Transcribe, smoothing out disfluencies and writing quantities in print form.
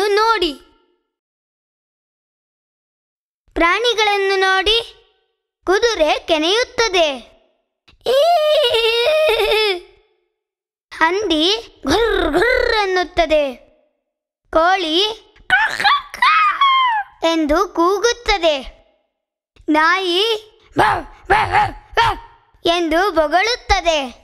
ಪ್ರಾಣಿಗಳನ್ನು ನೋಡಿ. ಪ್ರಾಣಿಗಳನ್ನು ನೋಡಿ. ಕುದುರೆ ಕೆನೆಯುತ್ತದೆ. ಹಂದಿ ಘುರ್ ಘುರ್ ಎನ್ನುತ್ತದೆ. ಕೋಳಿ ಎಂದು ಕೂಗುತ್ತದೆ. ನಾಯಿ ಎಂದು ಬೊಗಳುತ್ತದೆ.